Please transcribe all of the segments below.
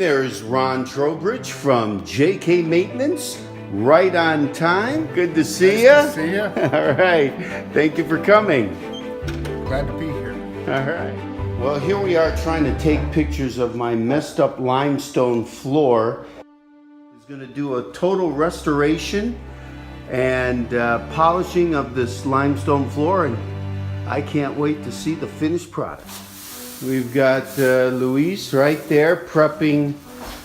And there's Ron Trowbridge from JK Maintenance, right on time. Good to see you. Nice to see you. All right. Thank you for coming. Glad to be here. All right. Well, here we are trying to take pictures of my messed up limestone floor. He's going to do a total restoration and polishing of this limestone floor, and I can't wait to see the finished product. We've got Luis right there prepping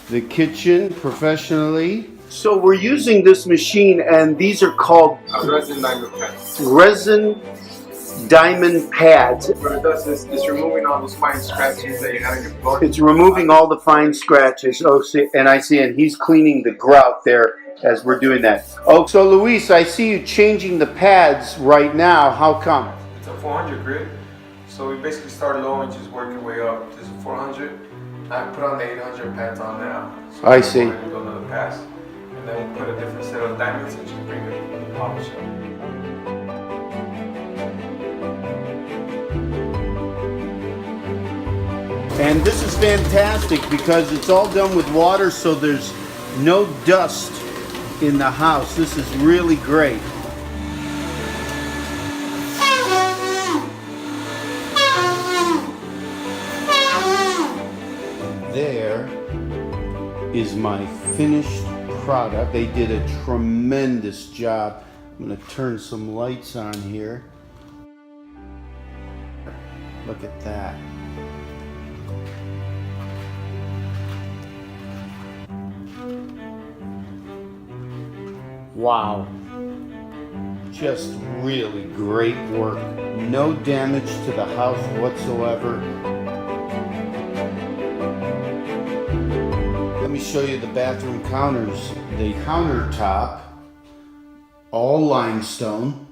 the kitchen professionally. So we're using this machine, and these are called resin diamond pads. resin diamond pads. What it does is it's removing all those fine scratches that you have in your floor. It's removing all the fine scratches. Oh, see, and I see, and he's cleaning the grout there as we're doing that. Oh, so Luis, I see you changing the pads right now. How come? It's a 400 grid, so we basically start low and just work your way up. This is 400. I put on the 800 pads on now. So I see. We do another pass, and then we'll put a different set of diamonds and just bring the polish up. And this is fantastic because it's all done with water, so there's no dust in the house. This is really great. There is my finished product. They did a tremendous job. I'm going to turn some lights on here. Look at that. Wow. Just really great work. No damage to the house whatsoever. Let me show you the bathroom counters. The countertop, all limestone,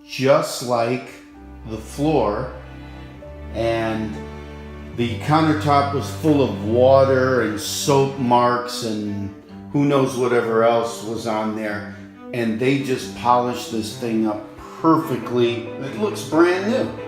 just like the floor. And the countertop was full of water and soap marks and who knows whatever else was on there. And they just polished this thing up perfectly. It looks brand new.